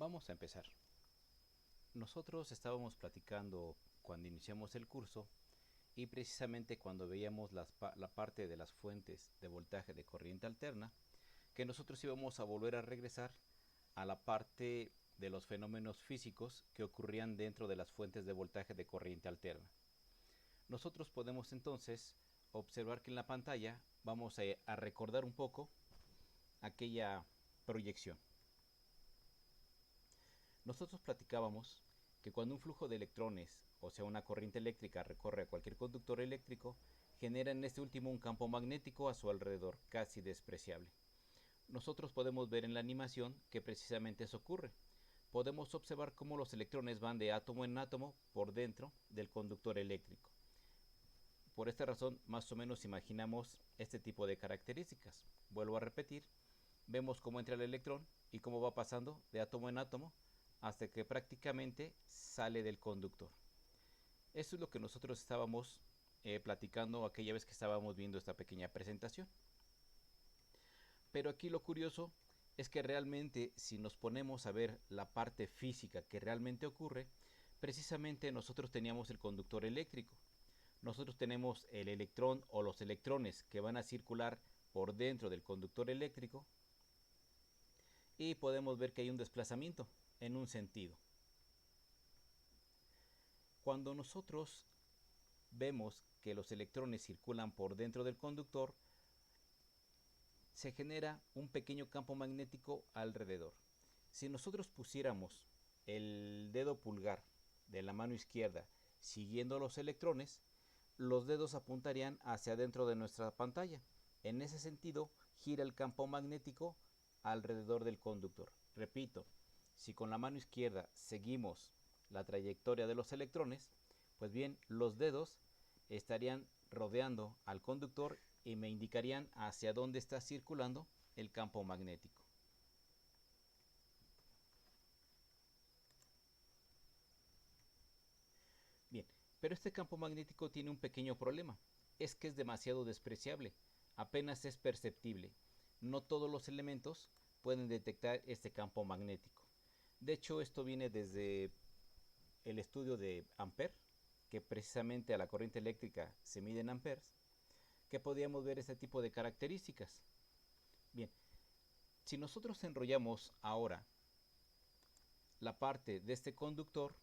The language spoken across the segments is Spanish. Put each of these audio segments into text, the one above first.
Vamos a empezar. Nosotros estábamos platicando cuando iniciamos el curso y precisamente cuando veíamos la parte de las fuentes de voltaje de corriente alterna, que nosotros íbamos a volver a regresar a la parte de los fenómenos físicos que ocurrían dentro de las fuentes de voltaje de corriente alterna. Nosotros podemos entonces observar que en la pantalla vamos a recordar un poco aquella proyección. Nosotros platicábamos que cuando un flujo de electrones, o sea una corriente eléctrica, recorre a cualquier conductor eléctrico, genera en este último un campo magnético a su alrededor, casi despreciable. Nosotros podemos ver en la animación que precisamente eso ocurre. Podemos observar cómo los electrones van de átomo en átomo por dentro del conductor eléctrico. Por esta razón, más o menos imaginamos este tipo de características. Vuelvo a repetir, vemos cómo entra el electrón y cómo va pasando de átomo en átomo hasta que prácticamente sale del conductor. Eso es lo que nosotros estábamos platicando aquella vez que estábamos viendo esta pequeña presentación. Pero aquí lo curioso es que realmente si nos ponemos a ver la parte física que realmente ocurre, precisamente nosotros teníamos el conductor eléctrico. Nosotros tenemos el electrón o los electrones que van a circular por dentro del conductor eléctrico y podemos ver que hay un desplazamiento en un sentido. Cuando nosotros vemos que los electrones circulan por dentro del conductor, se genera un pequeño campo magnético alrededor. Si nosotros pusiéramos el dedo pulgar de la mano izquierda siguiendo los electrones, los dedos apuntarían hacia adentro de nuestra pantalla. En ese sentido, gira el campo magnético alrededor del conductor. Repito, si con la mano izquierda seguimos la trayectoria de los electrones, pues bien, los dedos estarían rodeando al conductor y me indicarían hacia dónde está circulando el campo magnético. Bien, pero este campo magnético tiene un pequeño problema, es que es demasiado despreciable, apenas es perceptible. No todos los elementos pueden detectar este campo magnético. De hecho, esto viene desde el estudio de Ampère, que precisamente a la corriente eléctrica se mide en amperes, que podíamos ver este tipo de características. Bien, si nosotros enrollamos ahora la parte de este conductor,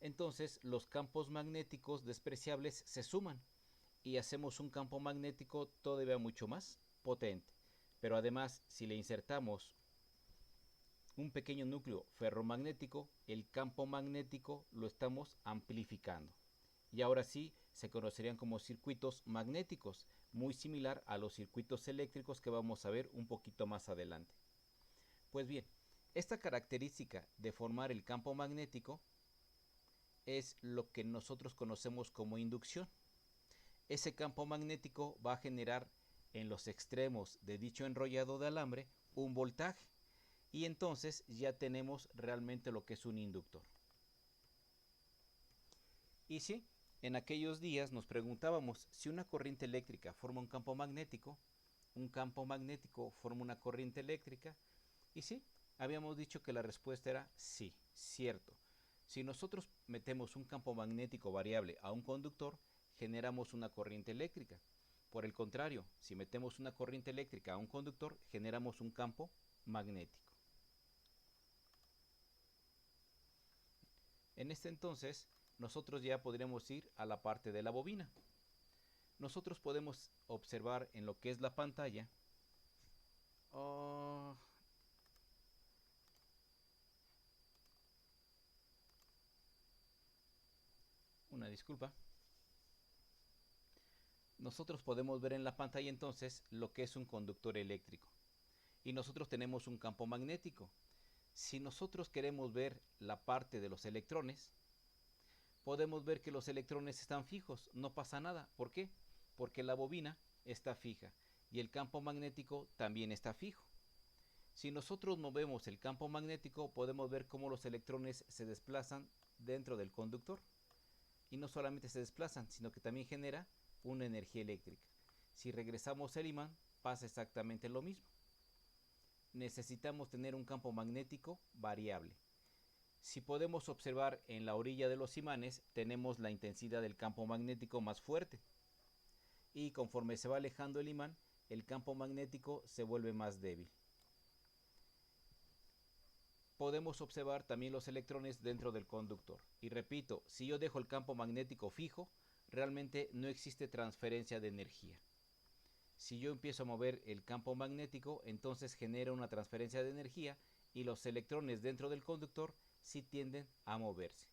entonces los campos magnéticos despreciables se suman y hacemos un campo magnético todavía mucho más potente. Pero además, si le insertamos un pequeño núcleo ferromagnético, el campo magnético lo estamos amplificando. Y ahora sí se conocerían como circuitos magnéticos, muy similar a los circuitos eléctricos que vamos a ver un poquito más adelante. Pues bien, esta característica de formar el campo magnético es lo que nosotros conocemos como inducción. Ese campo magnético va a generar en los extremos de dicho enrollado de alambre un voltaje y entonces ya tenemos realmente lo que es un inductor. Y sí, en aquellos días nos preguntábamos si una corriente eléctrica forma un campo magnético forma una corriente eléctrica, y sí, habíamos dicho que la respuesta era sí, cierto. Si nosotros metemos un campo magnético variable a un conductor, generamos una corriente eléctrica. Por el contrario, si metemos una corriente eléctrica a un conductor, generamos un campo magnético. En este entonces, nosotros ya podríamos ir a la parte de la bobina. Nosotros podemos observar en lo que es la pantalla una disculpa. Nosotros podemos ver en la pantalla entonces lo que es un conductor eléctrico. Y nosotros tenemos un campo magnético. Si nosotros queremos ver la parte de los electrones, podemos ver que los electrones están fijos, no pasa nada. ¿Por qué? Porque la bobina está fija y el campo magnético también está fijo. Si nosotros movemos el campo magnético, podemos ver cómo los electrones se desplazan dentro del conductor. Y no solamente se desplazan, sino que también genera una energía eléctrica. Si regresamos el imán, pasa exactamente lo mismo. necesitamos tener un campo magnético variable. Si podemos observar en la orilla de los imanes, tenemos la intensidad del campo magnético más fuerte. Y conforme se va alejando el imán, el campo magnético se vuelve más débil. Podemos observar también los electrones dentro del conductor. Y repito, si yo dejo el campo magnético fijo, realmente no existe transferencia de energía. Si yo empiezo a mover el campo magnético, entonces genera una transferencia de energía y los electrones dentro del conductor sí tienden a moverse.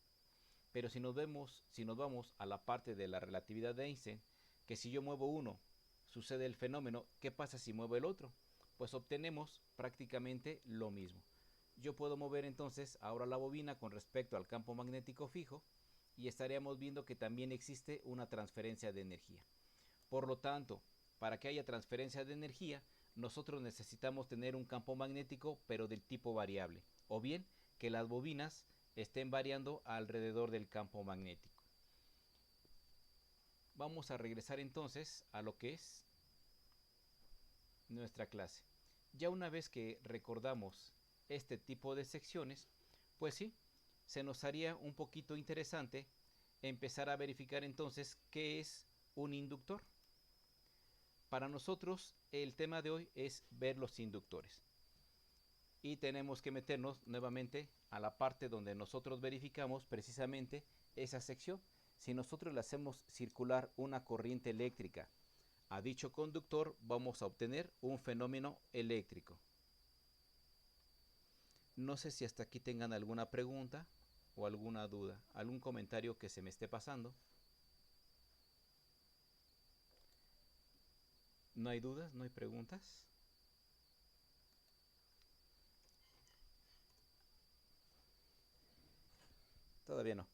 Pero si nos vamos a la parte de la relatividad de Einstein, que si yo muevo uno, sucede el fenómeno, ¿qué pasa si muevo el otro? Pues obtenemos prácticamente lo mismo. Yo puedo mover entonces ahora la bobina con respecto al campo magnético fijo y estaríamos viendo que también existe una transferencia de energía. Por lo tanto, para que haya transferencia de energía, nosotros necesitamos tener un campo magnético pero del tipo variable, o bien que las bobinas estén variando alrededor del campo magnético. Vamos a regresar entonces a lo que es nuestra clase. Ya una vez que recordamos este tipo de secciones, pues sí, se nos haría un poquito interesante empezar a verificar entonces qué es un inductor. Para nosotros el tema de hoy es ver los inductores. Y tenemos que meternos nuevamente a la parte donde nosotros verificamos precisamente esa sección. Si nosotros le hacemos circular una corriente eléctrica a dicho conductor, vamos a obtener un fenómeno eléctrico. No sé si hasta aquí tengan alguna pregunta o alguna duda, algún comentario que se me esté pasando. ¿No hay dudas? ¿No hay preguntas? Todavía no.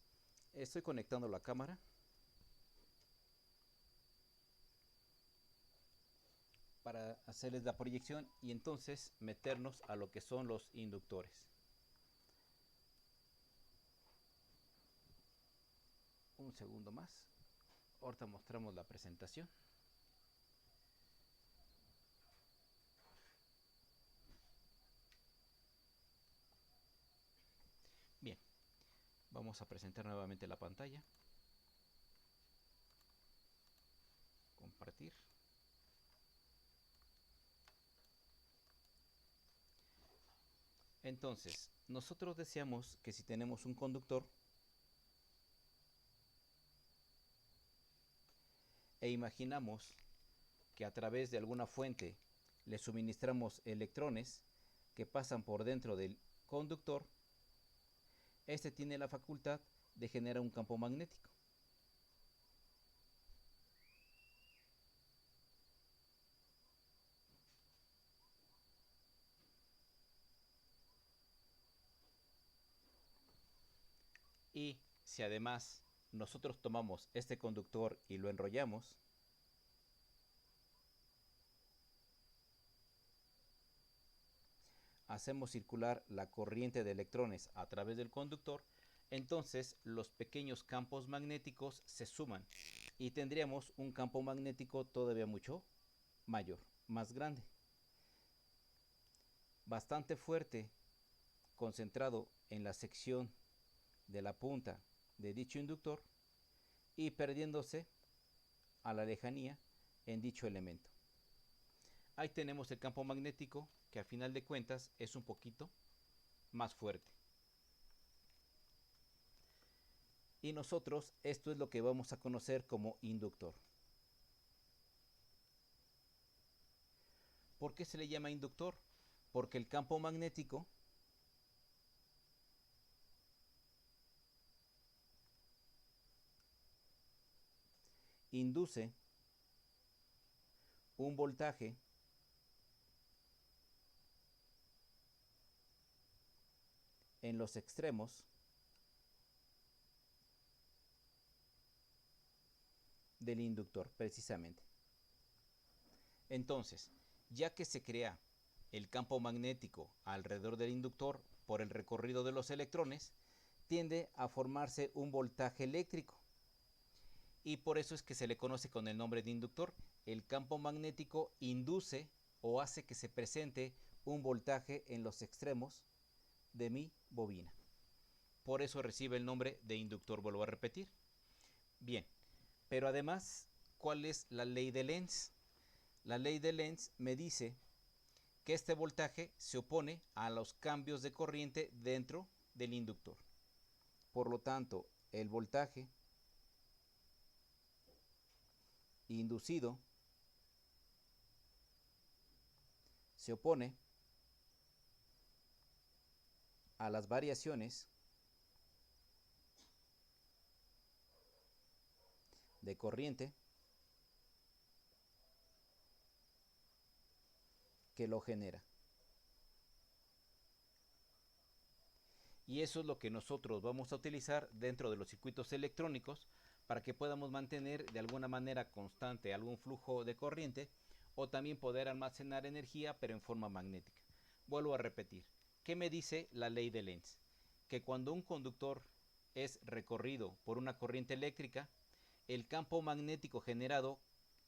Estoy conectando la cámara para hacerles la proyección y entonces meternos a lo que son los inductores. Un segundo más. Ahorita mostramos la presentación. Bien, vamos a presentar nuevamente la pantalla. Compartir. Entonces, nosotros deseamos que si tenemos un conductor e imaginamos que a través de alguna fuente le suministramos electrones que pasan por dentro del conductor, este tiene la facultad de generar un campo magnético. Y si además nosotros tomamos este conductor y lo enrollamos, hacemos circular la corriente de electrones a través del conductor, entonces los pequeños campos magnéticos se suman y tendríamos un campo magnético todavía mucho mayor, más grande, bastante fuerte, concentrado en la sección de la punta de dicho inductor y perdiéndose a la lejanía en dicho elemento. Ahí tenemos el campo magnético que a final de cuentas es un poquito más fuerte. Y nosotros esto es lo que vamos a conocer como inductor. ¿Por qué se le llama inductor? Porque el campo magnético induce un voltaje en los extremos del inductor, precisamente. Entonces, ya que se crea el campo magnético alrededor del inductor por el recorrido de los electrones, tiende a formarse un voltaje eléctrico. Y por eso es que se le conoce con el nombre de inductor. El campo magnético induce o hace que se presente un voltaje en los extremos de mi bobina. Por eso recibe el nombre de inductor, vuelvo a repetir. Bien, pero además, ¿cuál es la ley de Lenz? La ley de Lenz me dice que este voltaje se opone a los cambios de corriente dentro del inductor. Por lo tanto, el voltaje inducido se opone a las variaciones de corriente que lo genera. Y eso es lo que nosotros vamos a utilizar dentro de los circuitos electrónicos para que podamos mantener de alguna manera constante algún flujo de corriente o también poder almacenar energía pero en forma magnética. Vuelvo a repetir, ¿qué me dice la ley de Lenz? Que cuando un conductor es recorrido por una corriente eléctrica, el campo magnético generado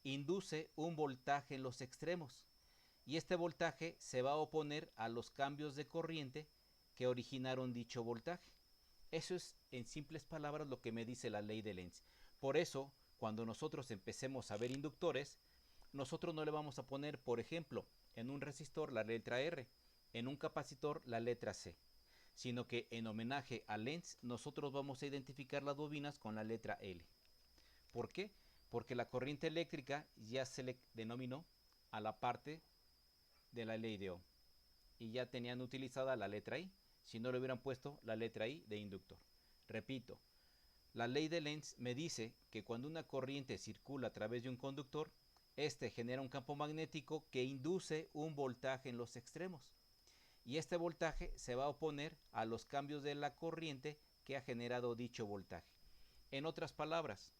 induce un voltaje en los extremos y este voltaje se va a oponer a los cambios de corriente que originaron dicho voltaje. Eso es en simples palabras lo que me dice la ley de Lenz. Por eso, cuando nosotros empecemos a ver inductores, nosotros no le vamos a poner, por ejemplo, en un resistor la letra R, en un capacitor la letra C, sino que en homenaje a Lenz nosotros vamos a identificar las bobinas con la letra L. ¿Por qué? Porque la corriente eléctrica ya se le denominó a la parte de la ley de Ohm y ya tenían utilizada la letra I, si no le hubieran puesto la letra I de inductor. Repito, la ley de Lenz me dice que cuando una corriente circula a través de un conductor, este genera un campo magnético que induce un voltaje en los extremos. Y este voltaje se va a oponer a los cambios de la corriente que ha generado dicho voltaje. En otras palabras,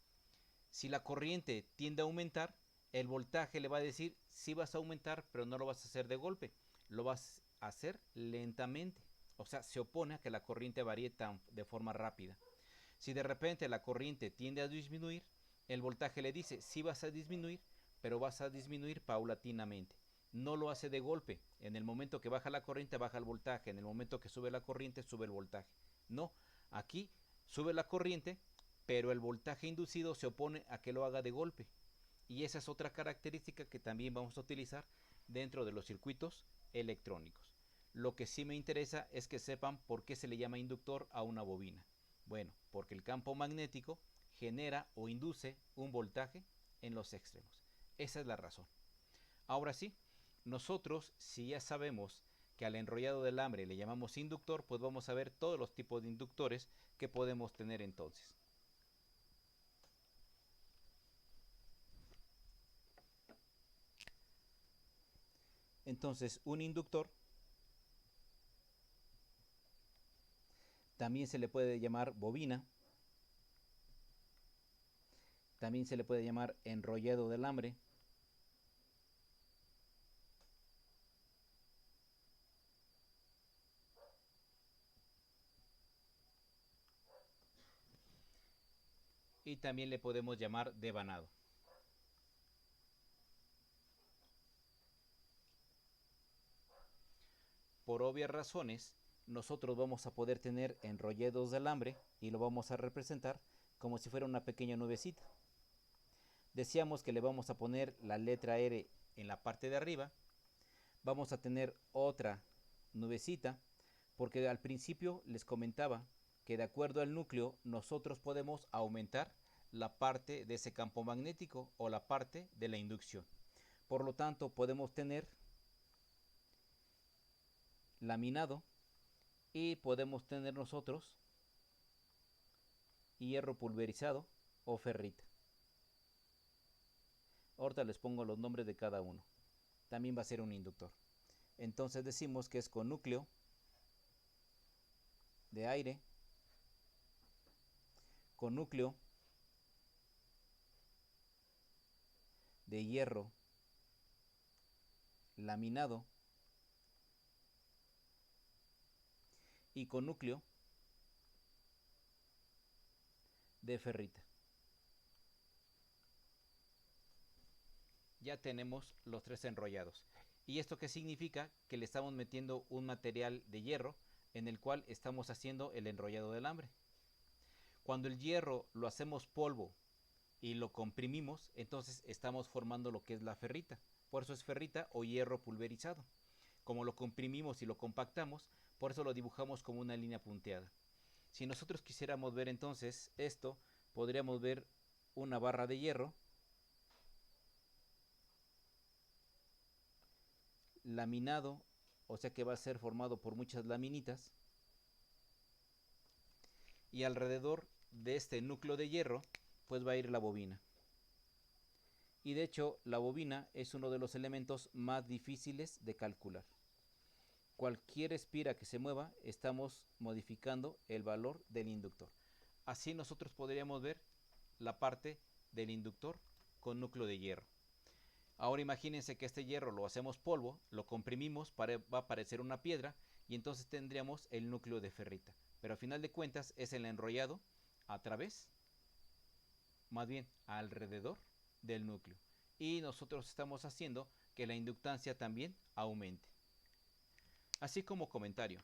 si la corriente tiende a aumentar, el voltaje le va a decir sí vas a aumentar, pero no lo vas a hacer de golpe, lo vas a hacer lentamente. O sea, se opone a que la corriente varíe de forma rápida. Si de repente la corriente tiende a disminuir, el voltaje le dice sí vas a disminuir, pero vas a disminuir paulatinamente. No lo hace de golpe. En el momento que baja la corriente, baja el voltaje. En el momento que sube la corriente, sube el voltaje. No, aquí sube la corriente, pero el voltaje inducido se opone a que lo haga de golpe. Y esa es otra característica que también vamos a utilizar dentro de los circuitos electrónicos. Lo que sí me interesa es que sepan por qué se le llama inductor a una bobina. Bueno, porque el campo magnético genera o induce un voltaje en los extremos. Esa es la razón. Ahora sí, nosotros si ya sabemos que al enrollado del alambre le llamamos inductor, pues vamos a ver todos los tipos de inductores que podemos tener entonces. Entonces, un inductor también se le puede llamar bobina, también se le puede llamar enrollado de alambre, y también le podemos llamar devanado. Por obvias razones, nosotros vamos a poder tener enrollados de alambre y lo vamos a representar como si fuera una pequeña nubecita. Decíamos que le vamos a poner la letra R en la parte de arriba. Vamos a tener otra nubecita porque al principio les comentaba que de acuerdo al núcleo nosotros podemos aumentar la parte de ese campo magnético o la parte de la inducción. Por lo tanto, podemos tener laminado y podemos tener nosotros hierro pulverizado o ferrita. Ahorita les pongo los nombres de cada uno. También va a ser un inductor. Entonces decimos que es con núcleo de aire, con núcleo de hierro laminado y con núcleo de ferrita. Ya tenemos los tres enrollados. ¿Y esto qué significa? Que le estamos metiendo un material de hierro en el cual estamos haciendo el enrollado del alambre. Cuando el hierro lo hacemos polvo y lo comprimimos, entonces estamos formando lo que es la ferrita. Por eso es ferrita o hierro pulverizado. Como lo comprimimos y lo compactamos, por eso lo dibujamos como una línea punteada. Si nosotros quisiéramos ver entonces esto, podríamos ver una barra de hierro laminado, o sea que va a ser formado por muchas laminitas, y alrededor de este núcleo de hierro pues va a ir la bobina. Y de hecho la bobina es uno de los elementos más difíciles de calcular. Cualquier espira que se mueva, estamos modificando el valor del inductor. Así nosotros podríamos ver la parte del inductor con núcleo de hierro. Ahora imagínense que este hierro lo hacemos polvo, lo comprimimos, va a parecer una piedra y entonces tendríamos el núcleo de ferrita. Pero a final de cuentas es el enrollado a través, más bien alrededor del núcleo. Y nosotros estamos haciendo que la inductancia también aumente. Así como comentario,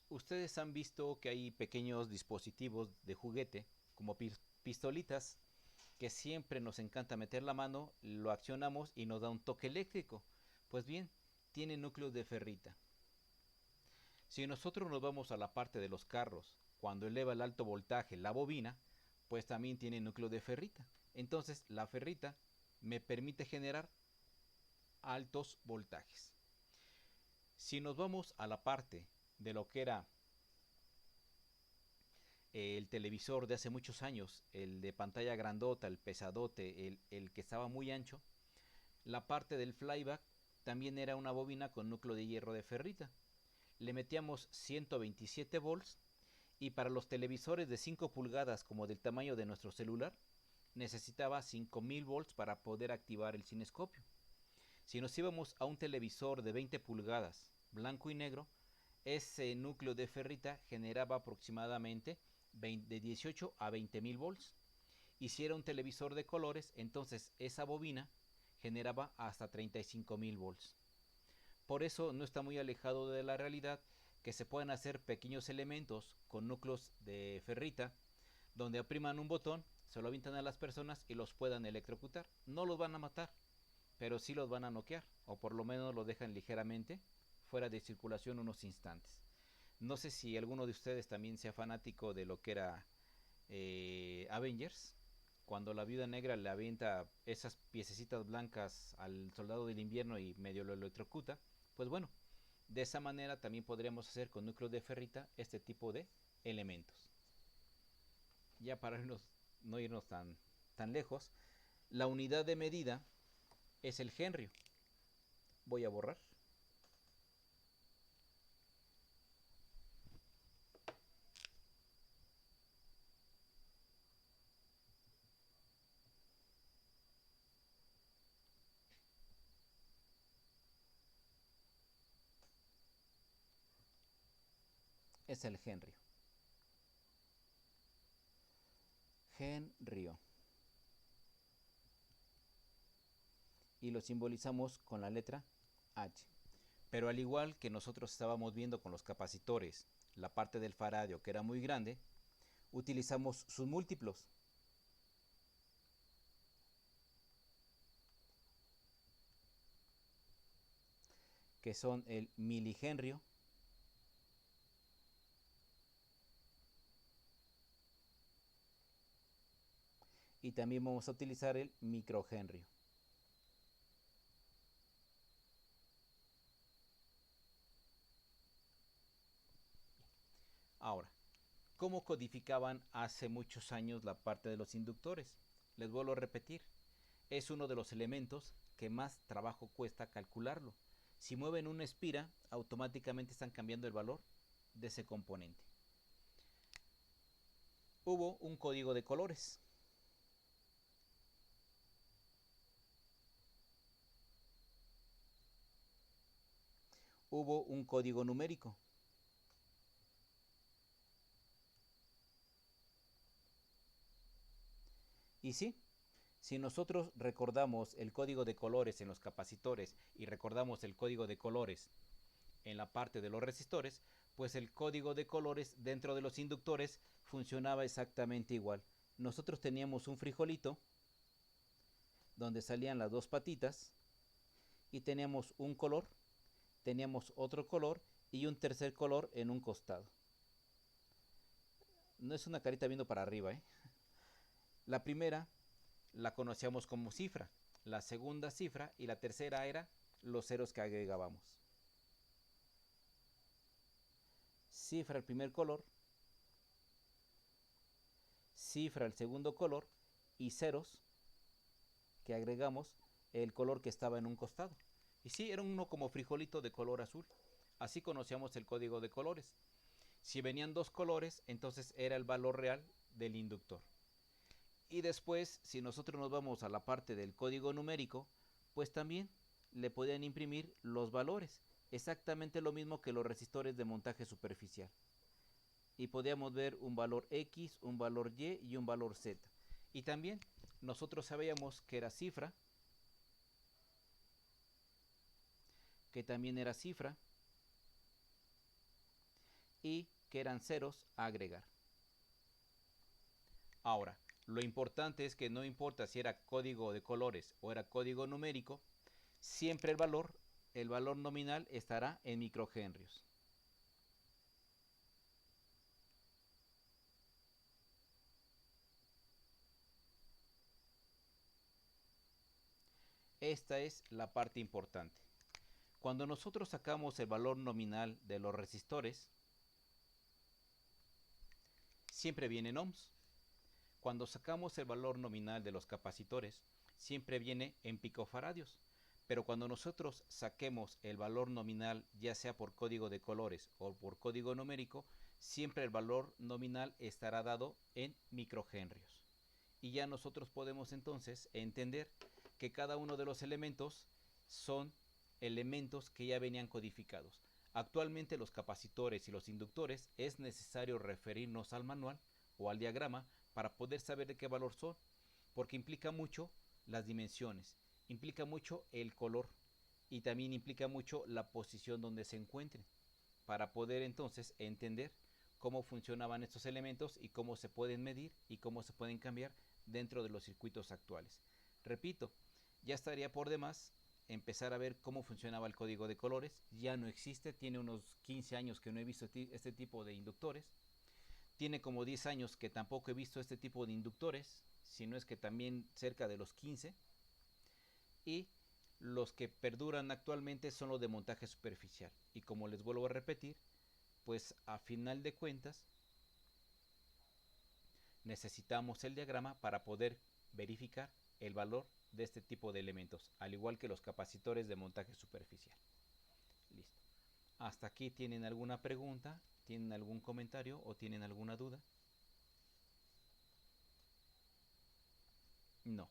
ustedes han visto que hay pequeños dispositivos de juguete como pistolitas que siempre nos encanta meter la mano, lo accionamos y nos da un toque eléctrico. Pues bien, tiene núcleos de ferrita. Si nosotros nos vamos a la parte de los carros, cuando eleva el alto voltaje la bobina, pues también tiene núcleo de ferrita. Entonces la ferrita me permite generar altos voltajes. Si nos vamos a la parte de lo que era el televisor de hace muchos años, el de pantalla grandota, el pesadote, el que estaba muy ancho, la parte del flyback también era una bobina con núcleo de hierro de ferrita. Le metíamos 127 volts y para los televisores de 5 pulgadas como del tamaño de nuestro celular necesitaba 5000 volts para poder activar el cinescopio. Si nos íbamos a un televisor de 20 pulgadas blanco y negro, ese núcleo de ferrita generaba aproximadamente de 18 a 20.000 volts. Y si era un televisor de colores, entonces esa bobina generaba hasta 35.000 volts. Por eso no está muy alejado de la realidad que se pueden hacer pequeños elementos con núcleos de ferrita donde apriman un botón, se lo avientan a las personas y los puedan electrocutar. No los van a matar, pero sí los van a noquear, o por lo menos los dejan ligeramente fuera de circulación unos instantes. No sé si alguno de ustedes también sea fanático de lo que era Avengers, cuando la Viuda Negra le avienta esas piececitas blancas al Soldado del Invierno y medio lo electrocuta. Pues bueno, de esa manera también podríamos hacer con núcleos de ferrita este tipo de elementos. Ya para no irnos tan lejos, la unidad de medida es el henrio. Voy a borrar. Es el henrio. Henrio. Y lo simbolizamos con la letra H. Pero al igual que nosotros estábamos viendo con los capacitores, la parte del faradio que era muy grande, utilizamos sus múltiplos. Que son el milihenrio y también vamos a utilizar el microhenrio. Ahora, ¿cómo codificaban hace muchos años la parte de los inductores? Les vuelvo a repetir, es uno de los elementos que más trabajo cuesta calcularlo. Si mueven una espira, automáticamente están cambiando el valor de ese componente. Hubo un código de colores. Hubo un código numérico. Y sí, Si nosotros recordamos el código de colores en los capacitores y recordamos el código de colores en la parte de los resistores, pues el código de colores dentro de los inductores funcionaba exactamente igual. Nosotros teníamos un frijolito donde salían las dos patitas y teníamos un color, teníamos otro color y un tercer color en un costado. No es una carita viendo para arriba, ¿eh? La primera la conocíamos como cifra, la segunda cifra y la tercera era los ceros que agregábamos. Cifra el primer color, cifra el segundo color y ceros que agregamos el color que estaba en un costado. Y sí, era uno como frijolito de color azul. Así conocíamos el código de colores. Si venían dos colores, entonces era el valor real del inductor. Y después, si nosotros nos vamos a la parte del código numérico, pues también le podían imprimir los valores. Exactamente lo mismo que los resistores de montaje superficial. Y podíamos ver un valor X, un valor Y y un valor Z. Y también nosotros sabíamos que era cifra, que también era cifra y que eran ceros a agregar. Ahora, lo importante es que no importa si era código de colores o era código numérico, siempre el valor nominal estará en microhenrios. Esta es la parte importante. Cuando nosotros sacamos el valor nominal de los resistores, siempre viene en ohms. Cuando sacamos el valor nominal de los capacitores, siempre viene en picofaradios. Pero cuando nosotros saquemos el valor nominal, ya sea por código de colores o por código numérico, siempre el valor nominal estará dado en microhenrios. Y ya nosotros podemos entonces entender que cada uno de los elementos son elementos que ya venían codificados. Actualmente los capacitores y los inductores es necesario referirnos al manual o al diagrama para poder saber de qué valor son, porque implica mucho las dimensiones, implica mucho el color y también implica mucho la posición donde se encuentren, para poder entonces entender cómo funcionaban estos elementos y cómo se pueden medir y cómo se pueden cambiar dentro de los circuitos actuales. Repito, ya estaría por demás empezar a ver cómo funcionaba el código de colores. Ya no existe, tiene unos 15 años que no he visto este tipo de inductores. Tiene como 10 años que tampoco he visto este tipo de inductores, si no es que también cerca de los 15. Y los que perduran actualmente son los de montaje superficial. Y como les vuelvo a repetir, pues a final de cuentas necesitamos el diagrama para poder verificar el valor de este tipo de elementos, al igual que los capacitores de montaje superficial. Listo. ¿Hasta aquí tienen alguna pregunta? ¿Tienen algún comentario o tienen alguna duda? No.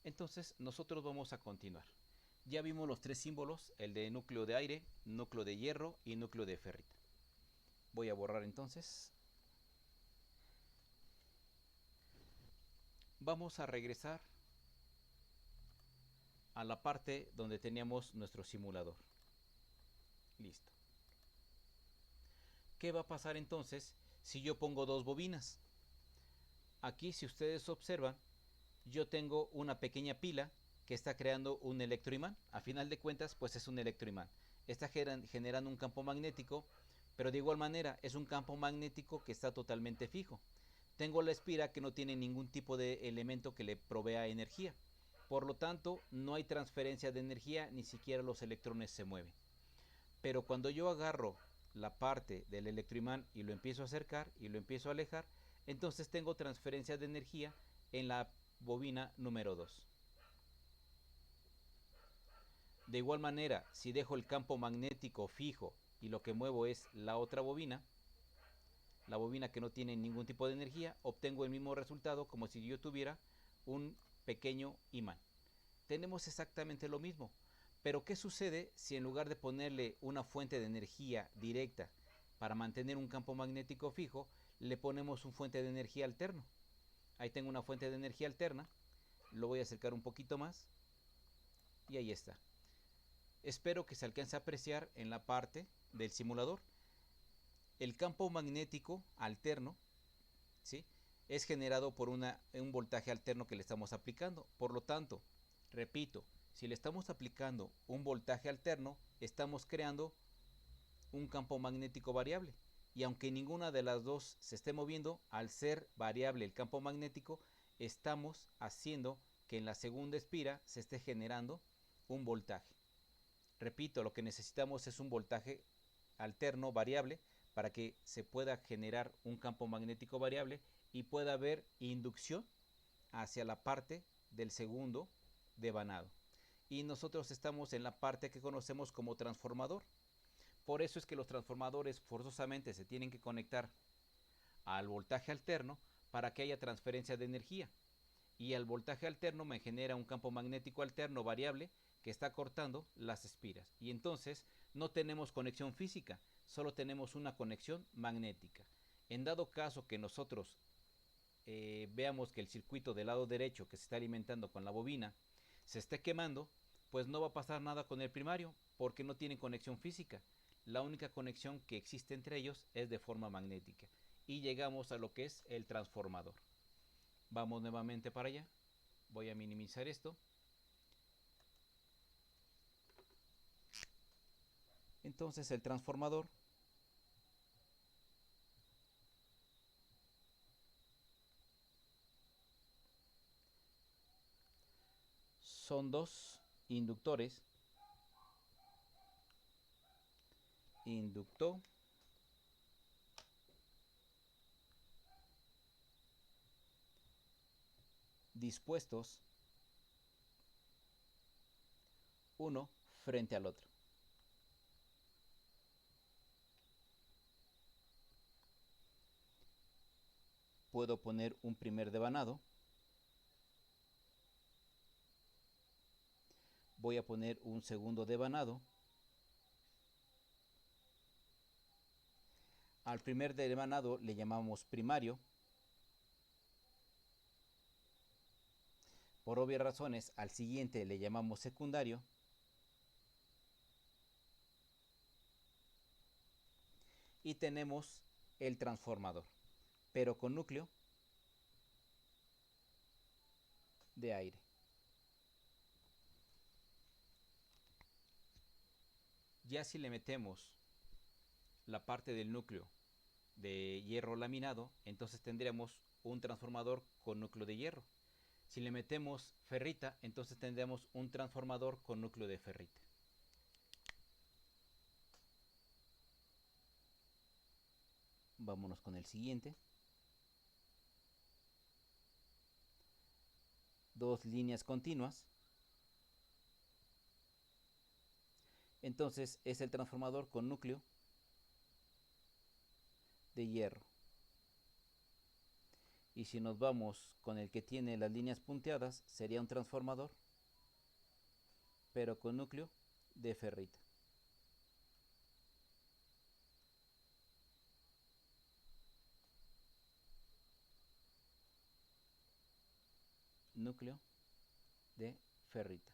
Entonces nosotros vamos a continuar. Ya vimos los tres símbolos, el de núcleo de aire, núcleo de hierro y núcleo de ferrita. Voy a borrar entonces. Vamos a regresar a la parte donde teníamos nuestro simulador. Listo. ¿Qué va a pasar entonces si yo pongo dos bobinas? Aquí, si ustedes observan, yo tengo una pequeña pila que está creando un electroimán. A final de cuentas, pues es un electroimán. Está generando un campo magnético, pero de igual manera es un campo magnético que está totalmente fijo. Tengo la espira que no tiene ningún tipo de elemento que le provea energía. Por lo tanto, no hay transferencia de energía, ni siquiera los electrones se mueven. Pero cuando yo agarro la parte del electroimán y lo empiezo a acercar y lo empiezo a alejar, entonces tengo transferencia de energía en la bobina número 2. De igual manera, si dejo el campo magnético fijo y lo que muevo es la otra bobina, la bobina que no tiene ningún tipo de energía, obtengo el mismo resultado como si yo tuviera un pequeño imán. Tenemos exactamente lo mismo. Pero ¿qué sucede si en lugar de ponerle una fuente de energía directa para mantener un campo magnético fijo, le ponemos una fuente de energía alterno? Ahí tengo una fuente de energía alterna. Lo voy a acercar un poquito más. Y ahí está. Espero que se alcance a apreciar en la parte del simulador. El campo magnético alterno, ¿sí?, es generado por un voltaje alterno que le estamos aplicando. Por lo tanto, repito, si le estamos aplicando un voltaje alterno, estamos creando un campo magnético variable. Y aunque ninguna de las dos se esté moviendo, al ser variable el campo magnético, estamos haciendo que en la segunda espira se esté generando un voltaje. Repito, lo que necesitamos es un voltaje alterno variable para que se pueda generar un campo magnético variable y pueda haber inducción hacia la parte del segundo devanado. Y nosotros estamos en la parte que conocemos como transformador. Por eso es que los transformadores forzosamente se tienen que conectar al voltaje alterno para que haya transferencia de energía. Y el voltaje alterno me genera un campo magnético alterno variable que está cortando las espiras. Y entonces no tenemos conexión física, solo tenemos una conexión magnética. En dado caso que nosotros veamos que el circuito del lado derecho que se está alimentando con la bobina se esté quemando, pues no va a pasar nada con el primario porque no tienen conexión física. La única conexión que existe entre ellos es de forma magnética. Y llegamos a lo que es el transformador. Vamos nuevamente para allá. Voy a minimizar esto. Entonces el transformador son dos inductores, inductor dispuestos uno frente al otro. Puedo poner un primer devanado. Voy a poner un segundo devanado. Al primer devanado le llamamos primario. Por obvias razones, al siguiente le llamamos secundario. Y tenemos el transformador, pero con núcleo de aire. Ya si le metemos la parte del núcleo de hierro laminado, entonces tendríamos un transformador con núcleo de hierro. Si le metemos ferrita, entonces tendríamos un transformador con núcleo de ferrita. Vámonos con el siguiente. Dos líneas continuas. Entonces es el transformador con núcleo de hierro. Y si nos vamos con el que tiene las líneas punteadas, sería un transformador, pero con núcleo de ferrita. Núcleo de ferrita.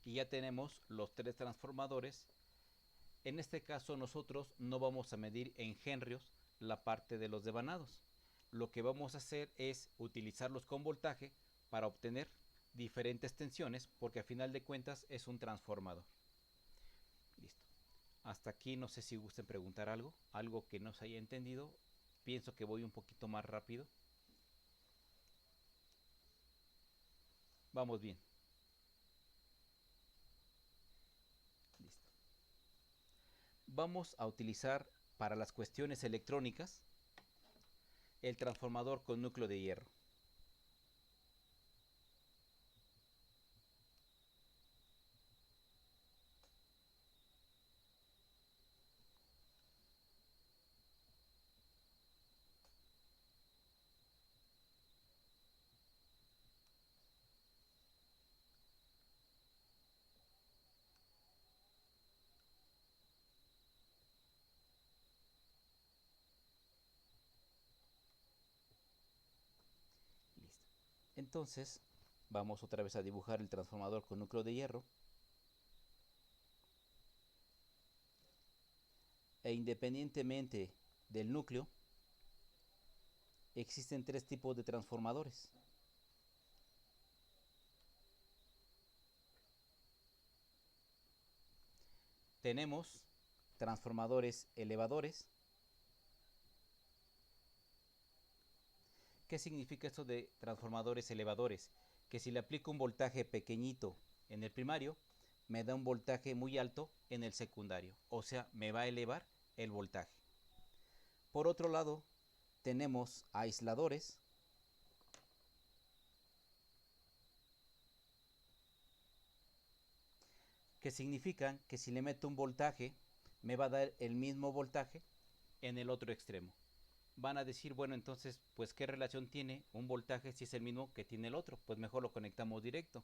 Y ya tenemos los tres transformadores. En este caso nosotros no vamos a medir en henrios la parte de los devanados. Lo que vamos a hacer es utilizarlos con voltaje para obtener diferentes tensiones, porque a final de cuentas es un transformador. Listo. Hasta aquí no sé si gusten preguntar algo que no se haya entendido. Pienso que voy un poquito más rápido. Vamos bien. Listo. Vamos a utilizar para las cuestiones electrónicas el transformador con núcleo de hierro. Entonces vamos otra vez a dibujar el transformador con núcleo de hierro. E independientemente del núcleo, existen tres tipos de transformadores. Tenemos transformadores elevadores. ¿Qué significa esto de transformadores elevadores? Que si le aplico un voltaje pequeñito en el primario, me da un voltaje muy alto en el secundario. O sea, me va a elevar el voltaje. Por otro lado, tenemos aisladores. Que significan que si le meto un voltaje, me va a dar el mismo voltaje en el otro extremo. Van a decir, bueno, entonces, pues, ¿qué relación tiene un voltaje si es el mismo que tiene el otro? Pues mejor lo conectamos directo.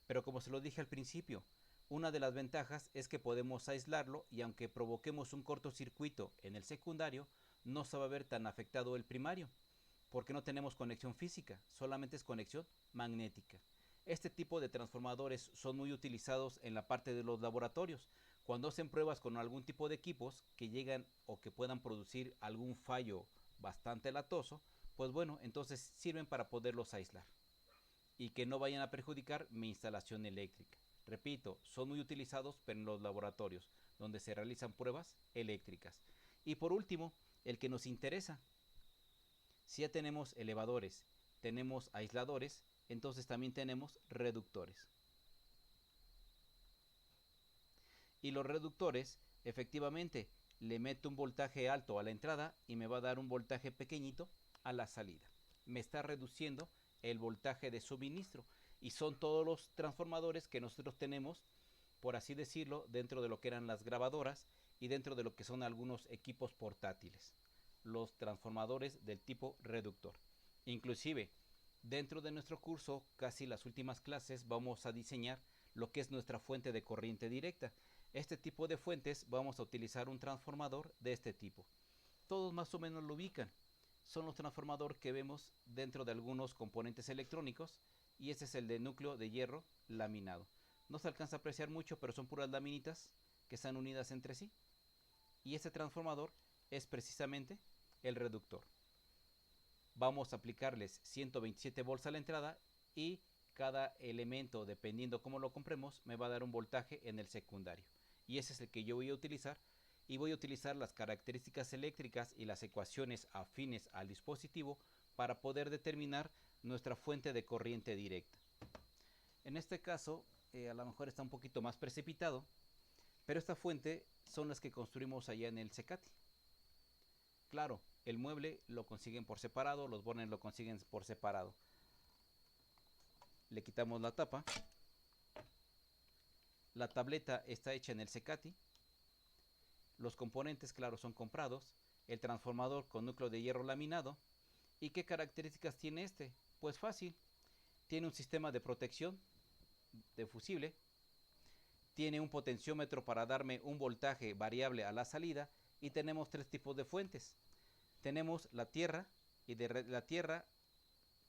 Pero como se lo dije al principio, una de las ventajas es que podemos aislarlo y aunque provoquemos un cortocircuito en el secundario, no se va a ver tan afectado el primario, porque no tenemos conexión física, solamente es conexión magnética. Este tipo de transformadores son muy utilizados en la parte de los laboratorios, cuando hacen pruebas con algún tipo de equipos que llegan o que puedan producir algún fallo bastante latoso, pues bueno, entonces sirven para poderlos aislar y que no vayan a perjudicar mi instalación eléctrica. Repito, son muy utilizados pero en los laboratorios, donde se realizan pruebas eléctricas. Y por último, el que nos interesa, si ya tenemos elevadores, tenemos aisladores, entonces también tenemos reductores. Y los reductores, efectivamente, le meto un voltaje alto a la entrada y me va a dar un voltaje pequeñito a la salida. Me está reduciendo el voltaje de suministro y son todos los transformadores que nosotros tenemos, por así decirlo, dentro de lo que eran las grabadoras y dentro de lo que son algunos equipos portátiles, los transformadores del tipo reductor. Inclusive, dentro de nuestro curso, casi las últimas clases, vamos a diseñar lo que es nuestra fuente de corriente directa. Este tipo de fuentes vamos a utilizar un transformador de este tipo. Todos más o menos lo ubican. Son los transformadores que vemos dentro de algunos componentes electrónicos y este es el de núcleo de hierro laminado. No se alcanza a apreciar mucho, pero son puras laminitas que están unidas entre sí. Y este transformador es precisamente el reductor. Vamos a aplicarles 127 volts a la entrada y cada elemento, dependiendo cómo lo compremos, me va a dar un voltaje en el secundario. Y ese es el que yo voy a utilizar y voy a utilizar las características eléctricas y las ecuaciones afines al dispositivo para poder determinar nuestra fuente de corriente directa. En este caso, a lo mejor está un poquito más precipitado, pero esta fuente son las que construimos allá en el Cecati. Claro, el mueble lo consiguen por separado, los bornes lo consiguen por separado. Le quitamos la tapa. La tableta está hecha en el Cecati. Los componentes, claro, son comprados. El transformador con núcleo de hierro laminado. ¿Y qué características tiene este? Pues fácil. Tiene un sistema de protección de fusible. Tiene un potenciómetro para darme un voltaje variable a la salida. Y tenemos tres tipos de fuentes. Tenemos la tierra y de la tierra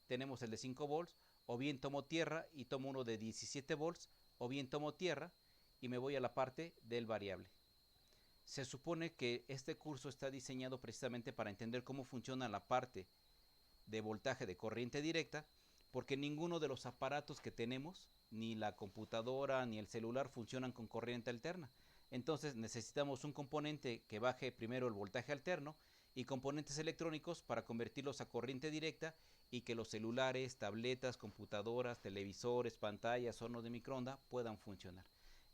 tenemos el de 5 volts, o bien tomo tierra y tomo uno de 17 volts, o bien tomo tierra y me voy a la parte del variable. Se supone que este curso está diseñado precisamente para entender cómo funciona la parte de voltaje de corriente directa, porque ninguno de los aparatos que tenemos, ni la computadora ni el celular, funcionan con corriente alterna. Entonces necesitamos un componente que baje primero el voltaje alterno y componentes electrónicos para convertirlos a corriente directa y que los celulares, tabletas, computadoras, televisores, pantallas, hornos de microondas puedan funcionar.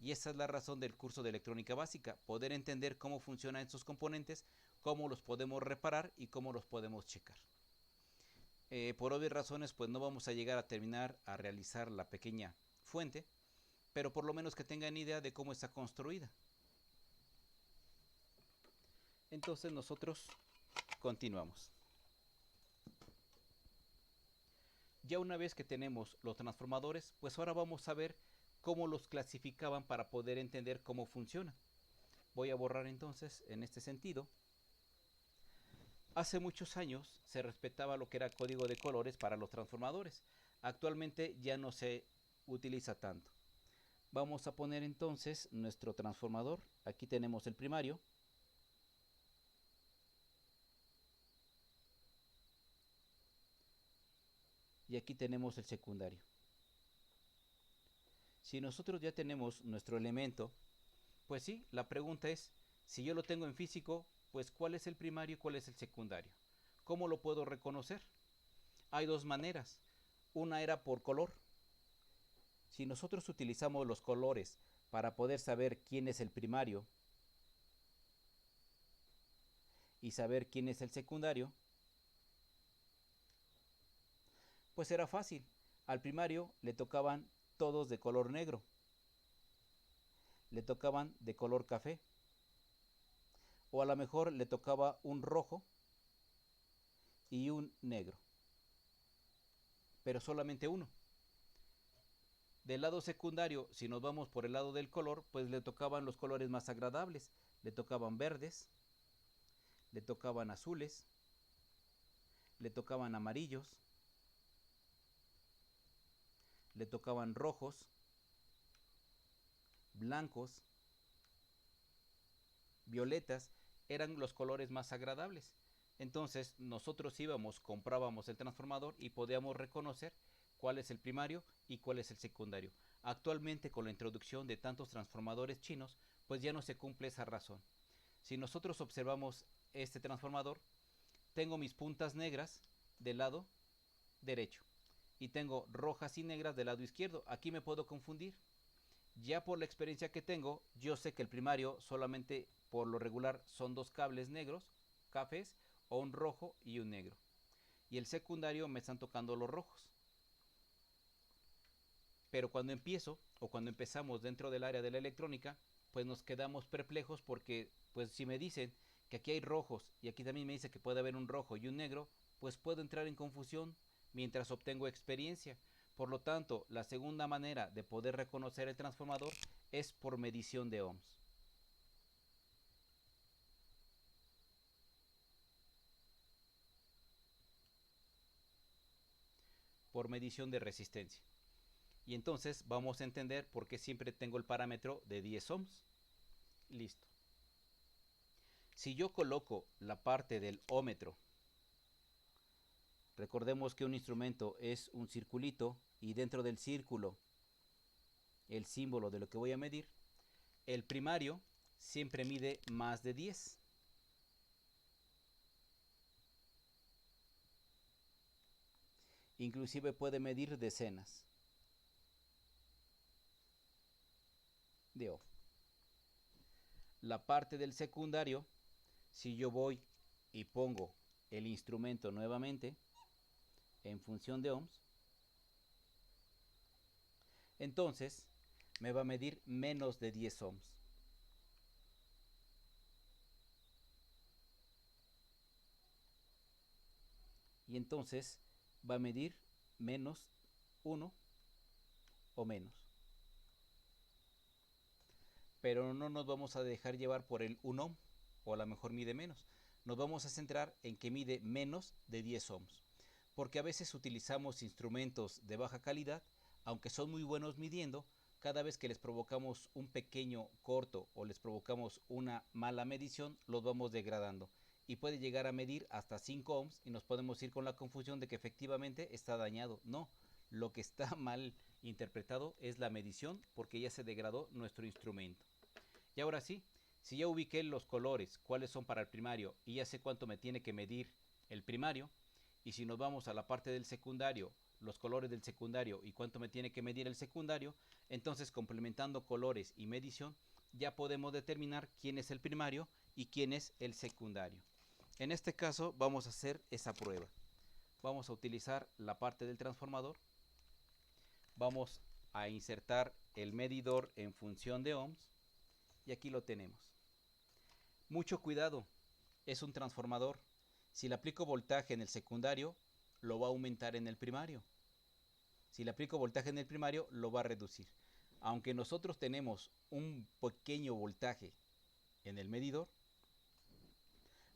Y esa es la razón del curso de electrónica básica, poder entender cómo funcionan estos componentes, cómo los podemos reparar y cómo los podemos checar. Por obvias razones, pues no vamos a llegar a terminar a realizar la pequeña fuente, pero por lo menos que tengan idea de cómo está construida. Entonces nosotros continuamos. Ya una vez que tenemos los transformadores, pues ahora vamos a ver cómo los clasificaban para poder entender cómo funciona. Voy a borrar entonces en este sentido. Hace muchos años se respetaba lo que era código de colores para los transformadores. Actualmente ya no se utiliza tanto. Vamos a poner entonces nuestro transformador. Aquí tenemos el primario. Y aquí tenemos el secundario. Si nosotros ya tenemos nuestro elemento, pues sí, la pregunta es, si yo lo tengo en físico, pues ¿cuál es el primario y cuál es el secundario? ¿Cómo lo puedo reconocer? Hay dos maneras. Una era por color. Si nosotros utilizamos los colores para poder saber quién es el primario y saber quién es el secundario, pues era fácil. Al primario le tocaban todos de color negro, le tocaban de color café, o a lo mejor le tocaba un rojo y un negro, pero solamente uno. Del lado secundario, si nos vamos por el lado del color, pues le tocaban los colores más agradables. Le tocaban verdes, le tocaban azules, le tocaban amarillos, le tocaban rojos, blancos, violetas, eran los colores más agradables. Entonces nosotros íbamos, comprábamos el transformador y podíamos reconocer cuál es el primario y cuál es el secundario. Actualmente, con la introducción de tantos transformadores chinos, pues ya no se cumple esa razón. Si nosotros observamos este transformador, tengo mis puntas negras del lado derecho y tengo rojas y negras del lado izquierdo. Aquí me puedo confundir. Ya por la experiencia que tengo, yo sé que el primario solamente por lo regular son dos cables negros, cafés, o un rojo y un negro. Y el secundario me están tocando los rojos. Pero cuando empiezo o cuando empezamos dentro del área de la electrónica, pues nos quedamos perplejos porque pues si me dicen que aquí hay rojos y aquí también me dice que puede haber un rojo y un negro, pues puedo entrar en confusión mientras obtengo experiencia. Por lo tanto, la segunda manera de poder reconocer el transformador es por medición de ohms. Por medición de resistencia. Y entonces vamos a entender por qué siempre tengo el parámetro de 10 ohms. Listo. Si yo coloco la parte del ómetro, recordemos que un instrumento es un circulito y dentro del círculo el símbolo de lo que voy a medir, el primario siempre mide más de 10. Inclusive puede medir decenas de ohm. La parte del secundario, si yo voy y pongo el instrumento nuevamente en función de ohms, entonces me va a medir menos de 10 ohms. Y entonces va a medir menos 1 o menos. Pero no nos vamos a dejar llevar por el 1 ohm, o a lo mejor mide menos. Nos vamos a centrar en que mide menos de 10 ohms. Porque a veces utilizamos instrumentos de baja calidad, aunque son muy buenos midiendo, cada vez que les provocamos un pequeño corto o les provocamos una mala medición, los vamos degradando. Y puede llegar a medir hasta 5 ohms y nos podemos ir con la confusión de que efectivamente está dañado. No, lo que está mal interpretado es la medición porque ya se degradó nuestro instrumento. Y ahora sí, si ya ubiqué los colores, cuáles son para el primario y ya sé cuánto me tiene que medir el primario, y si nos vamos a la parte del secundario, los colores del secundario y cuánto me tiene que medir el secundario, entonces complementando colores y medición, ya podemos determinar quién es el primario y quién es el secundario. En este caso vamos a hacer esa prueba. Vamos a utilizar la parte del transformador. Vamos a insertar el medidor en función de ohms y aquí lo tenemos. Mucho cuidado, es un transformador. Si le aplico voltaje en el secundario, lo va a aumentar en el primario. Si le aplico voltaje en el primario, lo va a reducir. Aunque nosotros tenemos un pequeño voltaje en el medidor,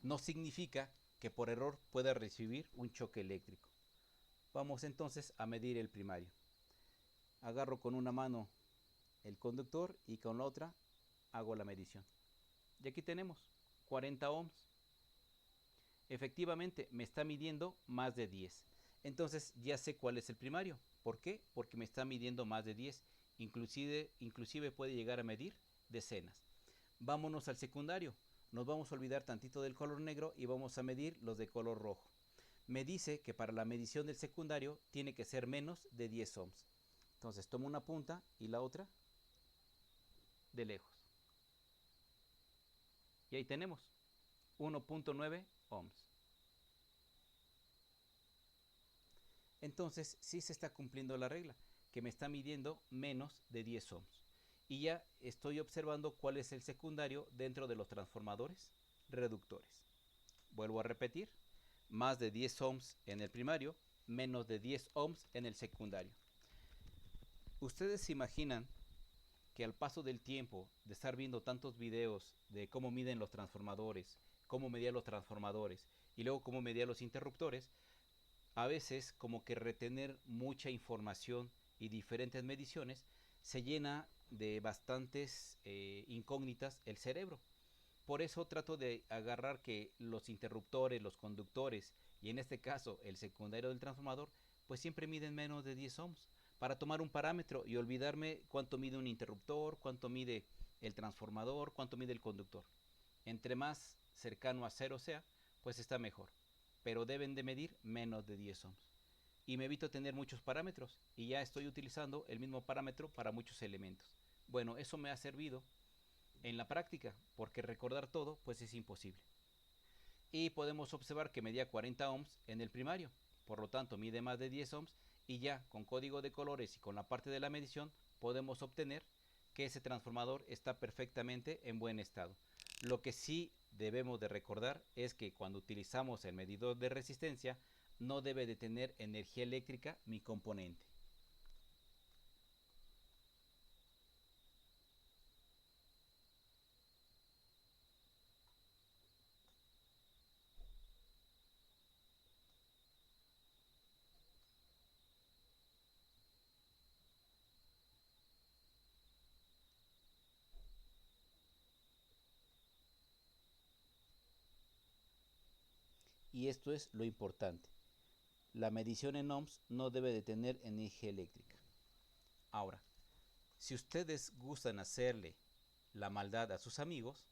no significa que por error pueda recibir un choque eléctrico. Vamos entonces a medir el primario. Agarro con una mano el conductor y con la otra hago la medición. Y aquí tenemos 40 ohms. Efectivamente me está midiendo más de 10. Entonces ya sé cuál es el primario. ¿Por qué? Porque me está midiendo más de 10. Inclusive puede llegar a medir decenas. Vámonos al secundario. Nos vamos a olvidar tantito del color negro y vamos a medir los de color rojo. Me dice que para la medición del secundario tiene que ser menos de 10 ohms. Entonces tomo una punta y la otra de lejos. Y ahí tenemos 1.9 ohms. Entonces sí se está cumpliendo la regla, que me está midiendo menos de 10 ohms. Y ya estoy observando cuál es el secundario dentro de los transformadores reductores. Vuelvo a repetir, más de 10 ohms en el primario, menos de 10 ohms en el secundario. ¿Ustedes se imaginan que al paso del tiempo, de estar viendo tantos videos de cómo miden los transformadores, cómo medían los transformadores y luego cómo medían los interruptores, a veces como que retener mucha información y diferentes mediciones se llena de bastantes incógnitas el cerebro? Por eso trato de agarrar que los interruptores, los conductores y en este caso el secundario del transformador, pues siempre miden menos de 10 ohms para tomar un parámetro y olvidarme cuánto mide un interruptor, cuánto mide el transformador, cuánto mide el conductor. Entre más cercano a cero sea, pues está mejor. Pero deben de medir menos de 10 ohms. Y me evito tener muchos parámetros y ya estoy utilizando el mismo parámetro para muchos elementos. Bueno, eso me ha servido en la práctica, porque recordar todo pues es imposible. Y podemos observar que medía 40 ohms en el primario, por lo tanto mide más de 10 ohms y ya con código de colores y con la parte de la medición podemos obtener que ese transformador está perfectamente en buen estado. Lo que sí debemos de recordar es que cuando utilizamos el medidor de resistencia no debe de tener energía eléctrica mi componente. Y esto es lo importante. La medición en ohms no debe de tener energía eléctrica. Ahora, si ustedes gustan hacerle la maldad a sus amigos,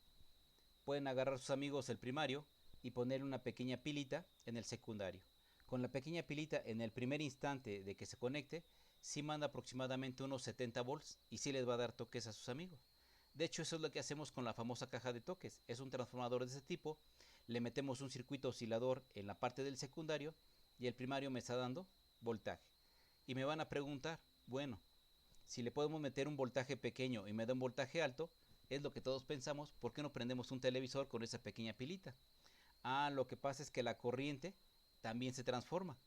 pueden agarrar a sus amigos el primario y poner una pequeña pilita en el secundario. Con la pequeña pilita en el primer instante de que se conecte, sí manda aproximadamente unos 70 volts y sí les va a dar toques a sus amigos. De hecho, eso es lo que hacemos con la famosa caja de toques. Es un transformador de ese tipo. Le metemos un circuito oscilador en la parte del secundario y el primario me está dando voltaje. Y me van a preguntar, bueno, si le podemos meter un voltaje pequeño y me da un voltaje alto, es lo que todos pensamos, ¿por qué no prendemos un televisor con esa pequeña pilita? Ah, lo que pasa es que la corriente también se transforma.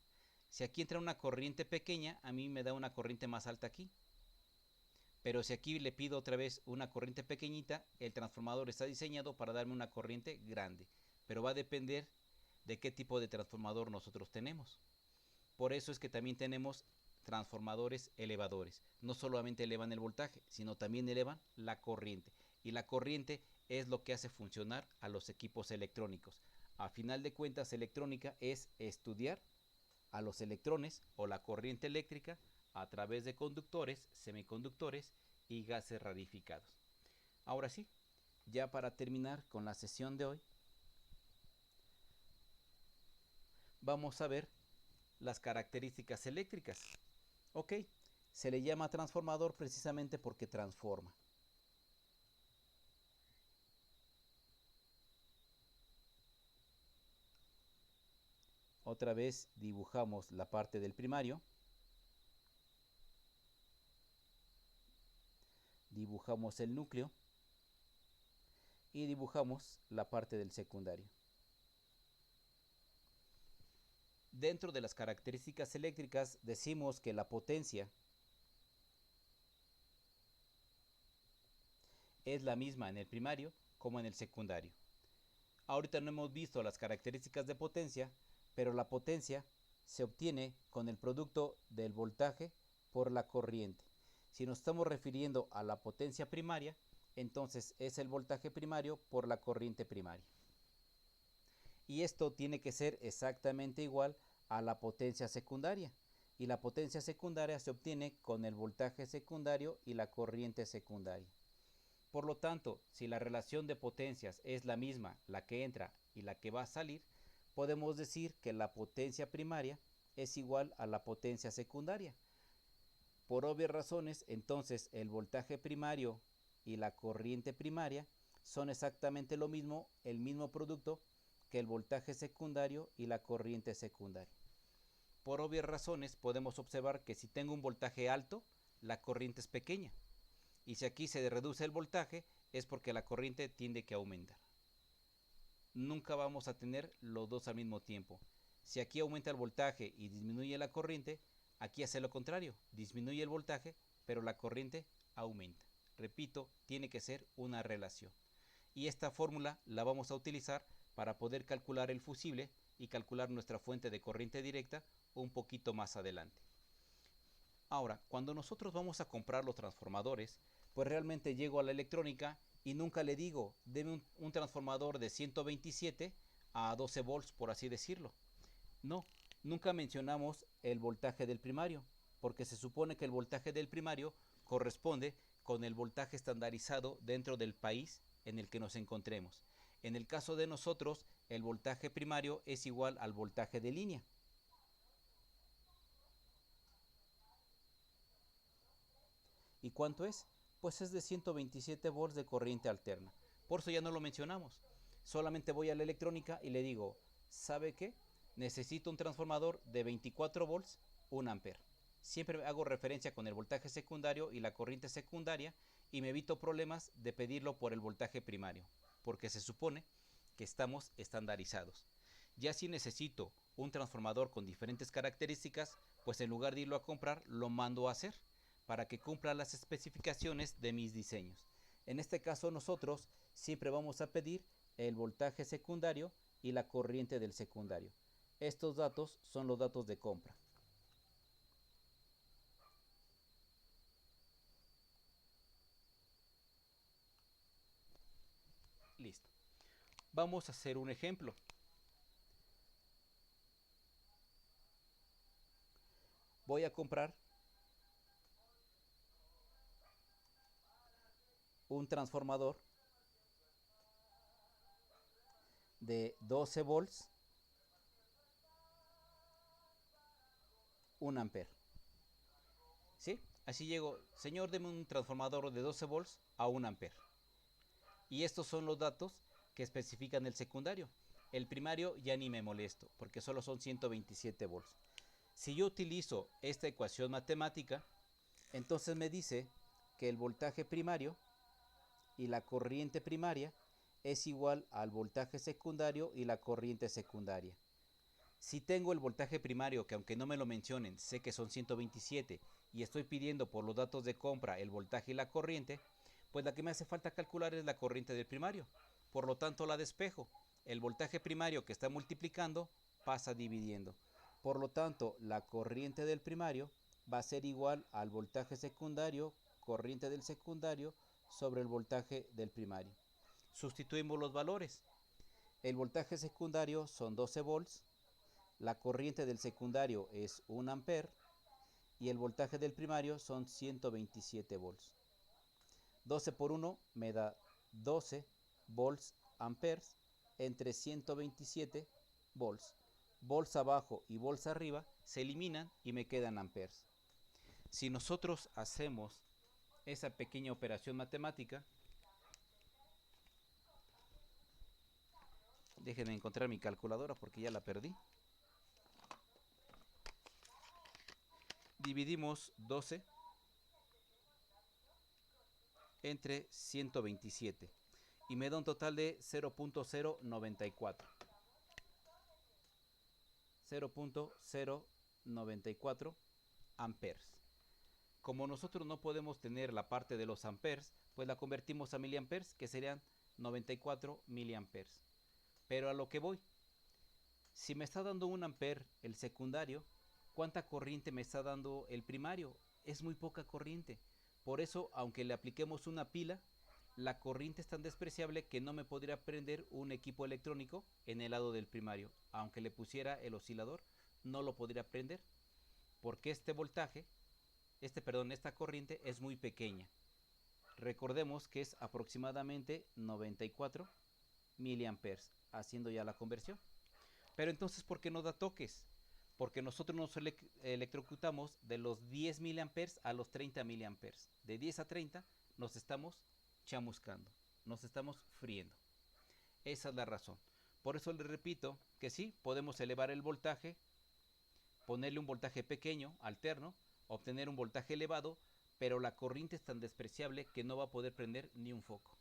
Si aquí entra una corriente pequeña, a mí me da una corriente más alta aquí. Pero si aquí le pido otra vez una corriente pequeñita, el transformador está diseñado para darme una corriente grande. Pero va a depender de qué tipo de transformador nosotros tenemos. Por eso es que también tenemos transformadores elevadores. No solamente elevan el voltaje, sino también elevan la corriente. Y la corriente es lo que hace funcionar a los equipos electrónicos. A final de cuentas, electrónica es estudiar a los electrones o la corriente eléctrica a través de conductores, semiconductores y gases rarificados. Ahora sí, ya para terminar con la sesión de hoy, vamos a ver las características eléctricas. Ok, se le llama transformador precisamente porque transforma. Otra vez dibujamos la parte del primario. Dibujamos el núcleo. Y dibujamos la parte del secundario. Dentro de las características eléctricas decimos que la potencia es la misma en el primario como en el secundario. Ahorita no hemos visto las características de potencia, pero la potencia se obtiene con el producto del voltaje por la corriente. Si nos estamos refiriendo a la potencia primaria, entonces es el voltaje primario por la corriente primaria. Y esto tiene que ser exactamente igual a la potencia secundaria. Y la potencia secundaria se obtiene con el voltaje secundario y la corriente secundaria. Por lo tanto, si la relación de potencias es la misma, la que entra y la que va a salir, podemos decir que la potencia primaria es igual a la potencia secundaria. Por obvias razones, entonces el voltaje primario y la corriente primaria son exactamente lo mismo, el mismo producto que el voltaje secundario y la corriente secundaria. Por obvias razones podemos observar que si tengo un voltaje alto, la corriente es pequeña. Y si aquí se reduce el voltaje, es porque la corriente tiende que aumentar. Nunca vamos a tener los dos al mismo tiempo. Si aquí aumenta el voltaje y disminuye la corriente, aquí hace lo contrario, disminuye el voltaje, pero la corriente aumenta. Repito, tiene que ser una relación. Y esta fórmula la vamos a utilizar para poder calcular el fusible y calcular nuestra fuente de corriente directa un poquito más adelante. Ahora, cuando nosotros vamos a comprar los transformadores, pues realmente llego a la electrónica y nunca le digo, deme un transformador de 127 a 12 volts, por así decirlo. No, nunca mencionamos el voltaje del primario, porque se supone que el voltaje del primario corresponde con el voltaje estandarizado dentro del país en el que nos encontremos. En el caso de nosotros, el voltaje primario es igual al voltaje de línea. ¿Y cuánto es? Pues es de 127 volts de corriente alterna. Por eso ya no lo mencionamos. Solamente voy a la electrónica y le digo, ¿sabe qué? Necesito un transformador de 24 volts, 1 ampere. Siempre hago referencia con el voltaje secundario y la corriente secundaria y me evito problemas de pedirlo por el voltaje primario, porque se supone que estamos estandarizados. Ya si necesito un transformador con diferentes características, pues en lugar de irlo a comprar, lo mando a hacer para que cumpla las especificaciones de mis diseños. En este caso nosotros siempre vamos a pedir el voltaje secundario y la corriente del secundario. Estos datos son los datos de compra. Listo. Vamos a hacer un ejemplo. Voy a comprar un transformador de 12 volts, 1 ampere. ¿Sí? Así llego, señor, deme un transformador de 12 volts a 1 ampere. Y estos son los datos que especifican el secundario. El primario ya ni me molesto, porque solo son 127 volts. Si yo utilizo esta ecuación matemática, entonces me dice que el voltaje primario y la corriente primaria es igual al voltaje secundario y la corriente secundaria. Si tengo el voltaje primario, que aunque no me lo mencionen, sé que son 127 y estoy pidiendo por los datos de compra el voltaje y la corriente, pues la que me hace falta calcular es la corriente del primario. Por lo tanto la despejo. El voltaje primario que está multiplicando pasa dividiendo. Por lo tanto, la corriente del primario va a ser igual al voltaje secundario, corriente del secundario, sobre el voltaje del primario. Sustituimos los valores. El voltaje secundario son 12 volts, la corriente del secundario es 1 ampere y el voltaje del primario son 127 volts. 12 por 1 me da 12 volts amperes entre 127 volts. Volts abajo y volts arriba se eliminan y me quedan amperes. Si nosotros hacemos esa pequeña operación matemática, déjenme encontrar mi calculadora porque ya la perdí. Dividimos 12 entre 127 y me da un total de 0.094. 0.094 amperes. Como nosotros no podemos tener la parte de los amperes, pues la convertimos a miliamperes, que serían 94 miliamperes. Pero a lo que voy, Si me está dando 1 amper el secundario, ¿cuánta corriente me está dando el primario? Es muy poca corriente. Por eso, aunque le apliquemos una pila, la corriente es tan despreciable que no me podría prender un equipo electrónico en el lado del primario. Aunque le pusiera el oscilador, no lo podría prender, porque esta corriente es muy pequeña. Recordemos que es aproximadamente 94 miliamperes, haciendo ya la conversión. Pero entonces, ¿por qué no da toques? Porque nosotros nos electrocutamos de los 10 miliamperes a los 30 miliamperes. De 10 a 30 nos estamos chamuscando, nos estamos friendo. Esa es la razón. Por eso les repito que sí, podemos elevar el voltaje, ponerle un voltaje pequeño, alterno, obtener un voltaje elevado, pero la corriente es tan despreciable que no va a poder prender ni un foco.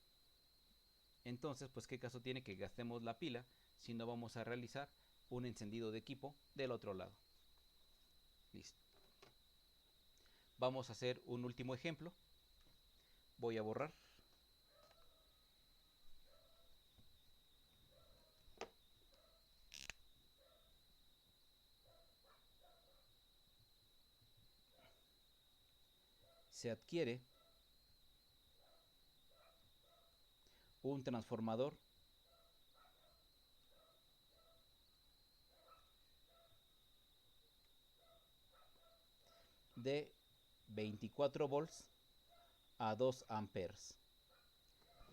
Entonces, pues qué caso tiene que gastemos la pila si no vamos a realizar un encendido de equipo del otro lado. Listo. Vamos a hacer un último ejemplo. Voy a borrar. Se adquiere un transformador de 24 volts a 2 amperes.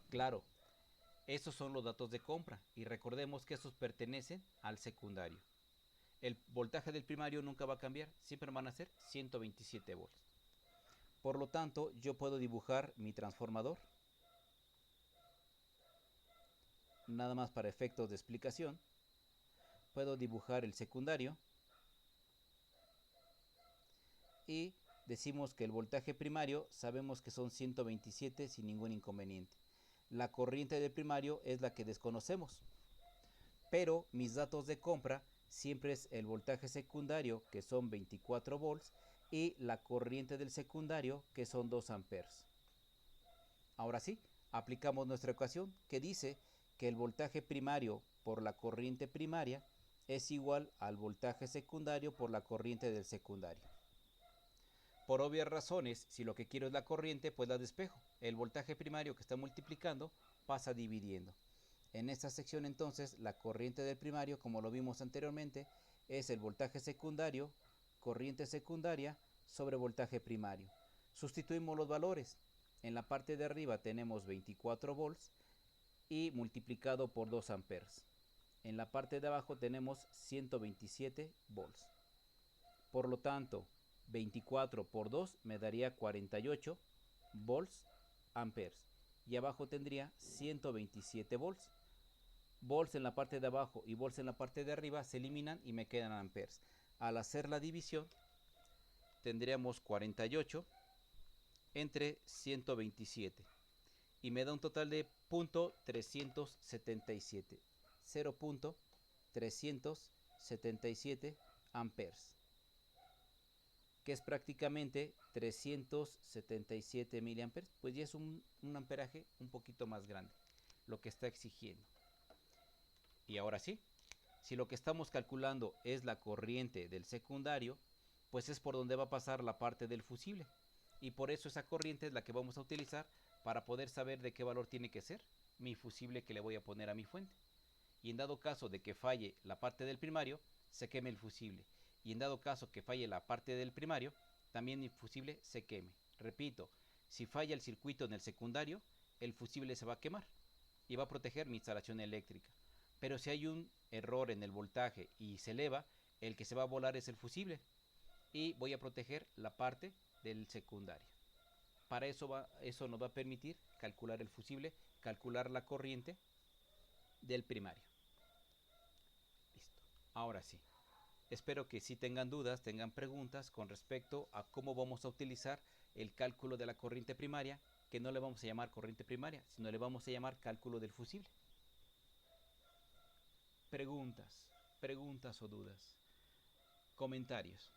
Claro, esos son los datos de compra y recordemos que esos pertenecen al secundario. El voltaje del primario nunca va a cambiar, siempre van a ser 127 volts. Por lo tanto, yo puedo dibujar mi transformador. Nada más para efectos de explicación. Puedo dibujar el secundario. Y decimos que el voltaje primario sabemos que son 127 sin ningún inconveniente. La corriente del primario es la que desconocemos. Pero mis datos de compra siempre es el voltaje secundario, que son 24 volts, y la corriente del secundario, que son 2 amperes. Ahora sí, aplicamos nuestra ecuación que dice que el voltaje primario por la corriente primaria es igual al voltaje secundario por la corriente del secundario. Por obvias razones, si lo que quiero es la corriente, pues la despejo. El voltaje primario que está multiplicando pasa dividiendo. En esta sección entonces la corriente del primario, como lo vimos anteriormente, es el voltaje secundario, corriente secundaria sobre voltaje primario. Sustituimos los valores. En la parte de arriba tenemos 24 volts y multiplicado por 2 amperes. En la parte de abajo tenemos 127 volts. Por lo tanto, 24 por 2 me daría 48 volts amperes. Y abajo tendría 127 volts. Volts en la parte de abajo y volts en la parte de arriba se eliminan y me quedan amperes. Al hacer la división, tendríamos 48 entre 127 y me da un total de 0.377, 0.377 amperes, que es prácticamente 377 miliamperes, pues ya es un amperaje un poquito más grande, lo que está exigiendo. Y ahora sí, si lo que estamos calculando es la corriente del secundario, pues es por donde va a pasar la parte del fusible. Y por eso esa corriente es la que vamos a utilizar para poder saber de qué valor tiene que ser mi fusible que le voy a poner a mi fuente. Y en dado caso de que falle la parte del primario, se queme el fusible. Y en dado caso que falle la parte del primario, también mi fusible se queme. Repito, si falla el circuito en el secundario, el fusible se va a quemar y va a proteger mi instalación eléctrica. Pero si hay un error en el voltaje y se eleva, el que se va a volar es el fusible y voy a proteger la parte del secundario. Para eso nos va a permitir calcular el fusible, calcular la corriente del primario. Listo. Ahora sí. Espero que si tengan dudas, tengan preguntas con respecto a cómo vamos a utilizar el cálculo de la corriente primaria, que no le vamos a llamar corriente primaria, sino le vamos a llamar cálculo del fusible. Preguntas o dudas, comentarios.